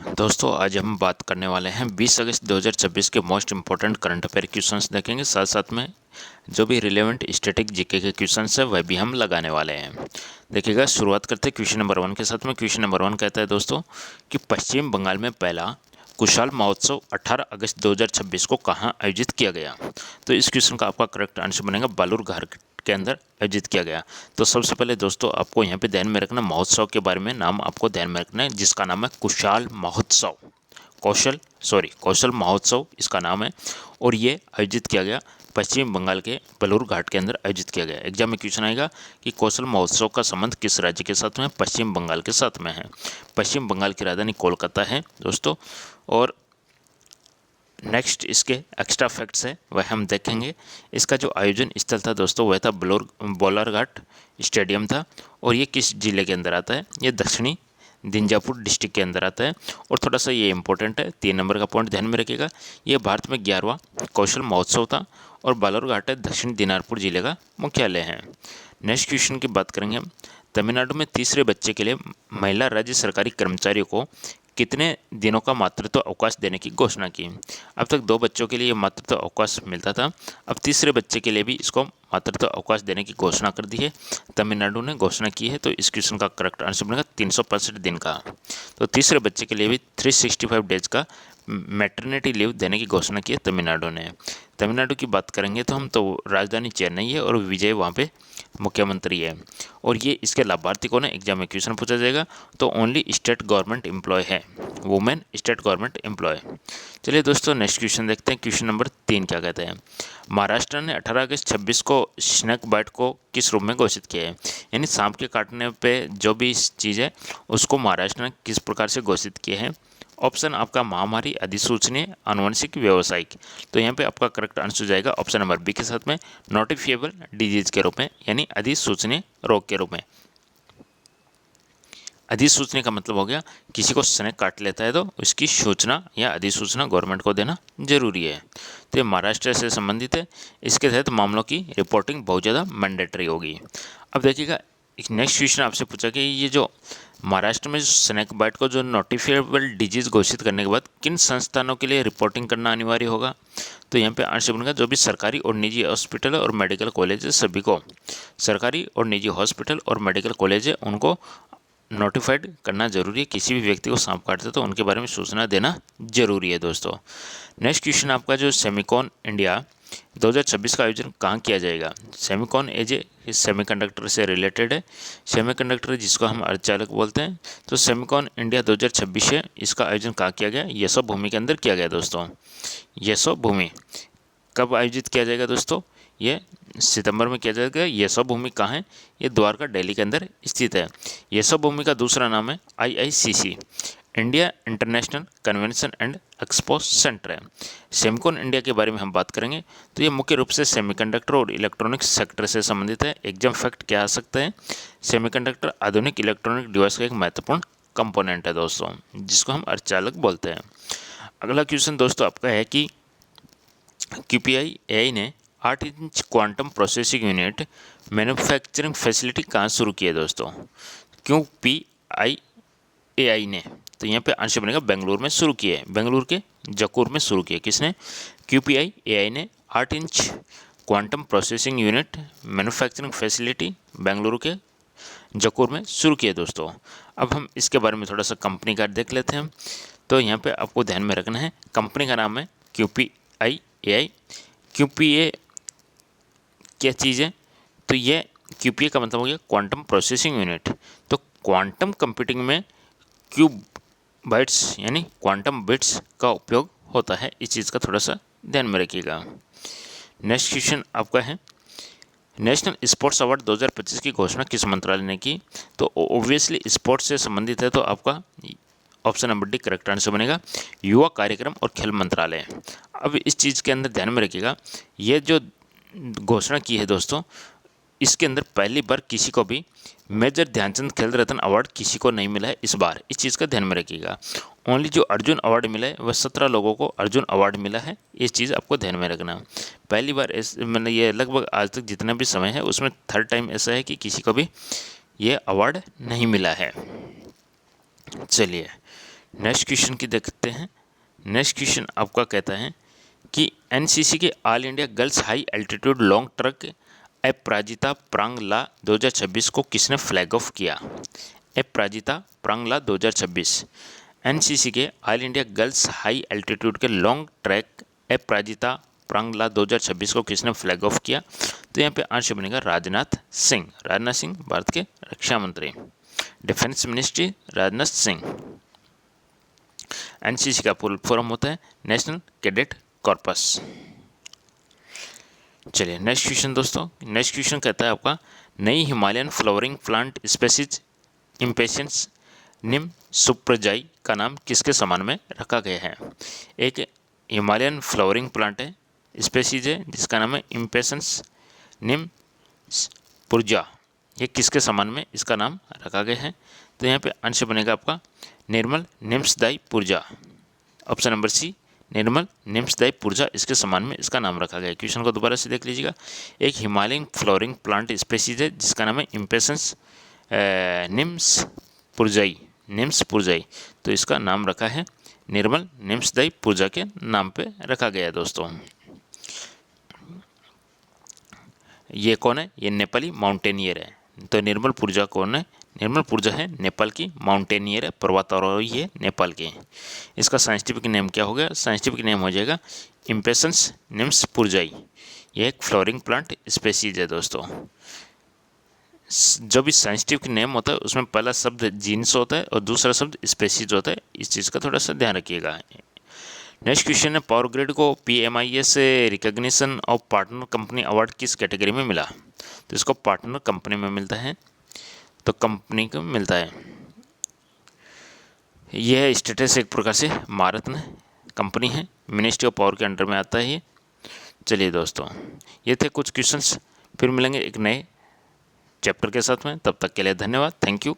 दोस्तों आज हम बात करने वाले हैं 20 अगस्त 2026 के most important current affair questions देखेंगे। साथ साथ में जो भी रिलेवेंट स्टैटिक जीके के क्वेश्चंस है वह भी हम लगाने वाले हैं। देखिएगा, शुरुआत करते हैं क्वेश्चन नंबर 1 के साथ में। क्वेश्चन नंबर 1 कहता है दोस्तों कि पश्चिम बंगाल में पहला कुशाल महोत्सव 18 अगस्त 2026 को कहाँ आयोजित किया गया। तो इस क्वेश्चन का आपका करेक्ट आंसर बनेगा बालूरघाट के अंदर आयोजित किया गया। तो सबसे पहले दोस्तों आपको यहाँ पे ध्यान में रखना, महोत्सव के बारे में नाम आपको ध्यान में रखना है, जिसका नाम है कुशाल महोत्सव। कौशल महोत्सव इसका नाम है और ये आयोजित किया गया पश्चिम बंगाल के बालूरघाट के अंदर आयोजित किया गया। एग्जाम में क्वेश्चन आएगा कि कौशल महोत्सव का संबंध किस राज्य के साथ में है। पश्चिम बंगाल के साथ में है। पश्चिम बंगाल की राजधानी कोलकाता है दोस्तों। और नेक्स्ट इसके एक्स्ट्रा फैक्ट्स है वह हम देखेंगे। इसका जो आयोजन स्थल था दोस्तों वह था बालूरघाट स्टेडियम था। और ये किस जिले के अंदर आता है, ये दक्षिणी दिंजापुर डिस्ट्रिक्ट के अंदर आता है। और थोड़ा सा ये इंपॉर्टेंट है, 3 नंबर का पॉइंट ध्यान में रखिएगा। ये भारत में 11वां कौशल महोत्सव था और बालूरघाट दक्षिण दिनाजपुर जिले का मुख्यालय है। नेक्स्ट क्वेश्चन की बात करेंगे हम। तमिलनाडु में तीसरे बच्चे के लिए महिला राज्य सरकारी कर्मचारियों को कितने दिनों का मातृत्व अवकाश देने की घोषणा की। अब तक 2 बच्चों के लिए मातृत्व अवकाश मिलता था, अब तीसरे बच्चे के लिए भी इसको मातृत्व अवकाश देने की घोषणा कर दी है। तमिलनाडु ने घोषणा की है। तो इस क्वेश्चन का करेक्ट आंसर बनेगा 365 दिन का। तो तीसरे बच्चे के लिए भी 365 डेज का मैटरनिटी लीव देने की घोषणा की है तमिलनाडु ने। तमिलनाडु की बात करेंगे तो हम तो राजधानी चेन्नई है और विजय वहाँ पे मुख्यमंत्री है। और ये इसके लाभार्थी कौन है, एग्जाम में क्वेश्चन पूछा जाएगा। तो ओनली स्टेट गवर्नमेंट एम्प्लॉय है, वुमेन स्टेट गवर्नमेंट एम्प्लॉय। चलिए दोस्तों नेक्स्ट क्वेश्चन देखते हैं। क्वेश्चन नंबर 3 क्या कहते हैं। महाराष्ट्र ने 18 अगस्त 26 को स्नेक बाइट को किस रूप में घोषित किया है। यानी सांप के काटने पे जो भी चीज़ है उसको महाराष्ट्र ने किस प्रकार से घोषित किया है। ऑप्शन आपका महामारी, अधिसूचनीय, आनुवंशिक, व्यावसायिक। तो यहाँ पे आपका करेक्ट आंसर जाएगा ऑप्शन नंबर बी के साथ में, नोटिफिएबल डिजीज के रूप में, यानी अधिसूचनीय रोग के रूप में। अधिसूचना का मतलब हो गया किसी को स्नेक काट लेता है तो उसकी सूचना या अधिसूचना गवर्नमेंट को देना जरूरी है। तो ये महाराष्ट्र से संबंधित है। इसके तहत मामलों की रिपोर्टिंग बहुत ज़्यादा मैंडेटरी होगी। अब देखिएगा, एक नेक्स्ट क्वेश्चन आपसे पूछा कि ये जो महाराष्ट्र में स्नेक बाइट को जो नोटिफिएबल डिजीज घोषित करने के बाद किन संस्थानों के लिए रिपोर्टिंग करना अनिवार्य होगा। तो यहाँ पे आंसर बनेगा जो भी सरकारी और निजी हॉस्पिटल और मेडिकल कॉलेज है सभी को, सरकारी और निजी हॉस्पिटल और मेडिकल कॉलेज है उनको नोटिफाइड करना जरूरी है। किसी भी व्यक्ति को सांप काटते तो उनके बारे में सूचना देना जरूरी है दोस्तों। नेक्स्ट क्वेश्चन आपका जो सेमिकॉन इंडिया 2026 का आयोजन कहाँ किया जाएगा। सेमिकॉन एज ए सेमीकंडक्टर से रिलेटेड है। सेमीकंडक्टर जिसको हम अर्धचालक बोलते हैं। तो सेमिकॉन इंडिया 2026 है, इसका आयोजन कहाँ किया गया, यशोभूमि के अंदर किया गया दोस्तों। यशोभूमि कब आयोजित किया जाएगा दोस्तों, ये सितंबर में किया जाएगा। यशोभूमि कहाँ है, ये द्वारका दिल्ली के अंदर स्थित है। यशोभूमि का दूसरा नाम है IICC, India international convention and expo centre है। सेमिकॉन इंडिया के बारे में हम बात करेंगे तो ये मुख्य रूप से सेमीकंडक्टर और इलेक्ट्रॉनिक्स सेक्टर से संबंधित है। एग्जाम फैक्ट क्या आ सकता है, सेमीकंडक्टर आधुनिक इलेक्ट्रॉनिक डिवाइस का एक महत्वपूर्ण कंपोनेंट है दोस्तों, जिसको हम अर्धचालक बोलते हैं। अगला क्वेश्चन दोस्तों आपका है कि QPI AI ने 8 inch quantum processing unit manufacturing facility कहाँ शुरू की है दोस्तों। QPI AI ने, तो यहाँ पे आंसर बनेगा बेंगलुरु में शुरू किया है। बेंगलुरु के जकूर में शुरू किया किसने, QPI AI ने 8 inch quantum processing unit manufacturing facility Bengaluru के जकूर में शुरू किया दोस्तों। अब हम इसके बारे में थोड़ा सा कंपनी का देख लेते हैं। तो यहाँ पे आपको ध्यान में रखना है, कंपनी का नाम है QPI AI। QPA क्या चीज़ है, तो ये QPA का मतलब हो गया क्वांटम प्रोसेसिंग यूनिट। तो क्वांटम कंप्यूटिंग में क्यूब बाइट्स यानी क्वांटम बिट्स का उपयोग होता है। इस चीज़ का थोड़ा सा ध्यान में रखिएगा। नेक्स्ट क्वेश्चन आपका है, नेशनल स्पोर्ट्स अवार्ड 2025 की घोषणा किस मंत्रालय ने की। तो ऑब्वियसली स्पोर्ट्स से संबंधित है, तो आपका option number D correct answer बनेगा, युवा कार्यक्रम और खेल मंत्रालय। अब इस चीज़ के अंदर ध्यान में रखिएगा, ये जो घोषणा की है दोस्तों, इसके अंदर पहली बार किसी को भी मेजर ध्यानचंद खेल रत्न अवार्ड किसी को नहीं मिला है इस बार। इस चीज़ का ध्यान में रखिएगा। ओनली जो अर्जुन अवार्ड मिला है वह 17 लोगों को अर्जुन अवार्ड मिला है। इस चीज़ आपको ध्यान में रखना। पहली बार मैंने ये लगभग आज तक जितना भी समय है उसमें 3rd टाइम ऐसा है कि किसी को भी ये अवार्ड नहीं मिला है। चलिए नेक्स्ट क्वेश्चन की देखते हैं। नेक्स्ट क्वेश्चन आपका कहता है कि एनसीसी के all India girls high altitude long trek Aparajita Prangla 2026 को किसने फ्लैग ऑफ किया? अपराजिता प्रांगला 2026 एनसीसी के all India girls high altitude के लॉन्ग ट्रैक अपराजिता प्रांगला 2026 को किसने फ्लैग ऑफ किया? तो यहाँ पे आंसर बनेगा राजनाथ सिंह। राजनाथ सिंह भारत के रक्षा मंत्री, defence ministry Rajnath Singh. NCC का फुल फॉर्म होता है नेशनल कैडेट कॉर्पस। चलिए नेक्स्ट क्वेश्चन दोस्तों। नेक्स्ट क्वेश्चन कहता है आपका नई Himalayan flowering plant species impatience निम सुप्रजाई का नाम किसके समान में रखा गया है? एक हिमालयन फ्लावरिंग प्लांट है, स्पेसीज है जिसका नाम है इम्पेशंस निम पुर्जा। ये किसके समान में इसका नाम रखा गया है? तो यहाँ पे आंसर बनेगा आपका निर्मल निम्सदाई पुर्जा। ऑप्शन नंबर सी निर्मल निम्सदाई पुर्जा इसके समान में इसका नाम रखा गया है। क्वेश्चन को दोबारा से देख लीजिएगा। एक हिमालयन फ्लोरिंग प्लांट स्पेसीज है जिसका नाम है इम्पेशंस निम्स पुर्जाई, तो इसका नाम रखा है निर्मल निम्सदाई पुर्जा के नाम पे रखा गया है दोस्तों। ये कौन है? ये नेपाली माउंटेनियर है। तो निर्मल पुर्जा कौन है? निर्मल पुर्जा है नेपाल की माउंटेनियर है, पर्वतारोही है नेपाल के। इसका साइंटिफिक नेम क्या हो गया? साइंटिफिक नेम हो जाएगा इम्पेशंस निम्स पुर्जाई। यह एक फ्लोरिंग प्लांट स्पेसीज है दोस्तों। जो भी साइंटिफिक नेम होता है उसमें पहला शब्द जीन्स होता है और दूसरा शब्द स्पेसीज होता है। इस चीज़ का थोड़ा सा ध्यान रखिएगा। नेक्स्ट क्वेश्चन है पावर ग्रिड को PMIS recognition of partner company award किस कैटेगरी में मिला? तो इसको पार्टनर कंपनी में मिलता है, तो कंपनी को मिलता है। यह स्टेटस एक प्रकार से महारत्न कंपनी है, मिनिस्ट्री ऑफ पावर के अंडर में आता है ये। चलिए दोस्तों ये थे कुछ क्वेश्चंस, फिर मिलेंगे एक नए चैप्टर के साथ में। तब तक के लिए धन्यवाद, थैंक यू।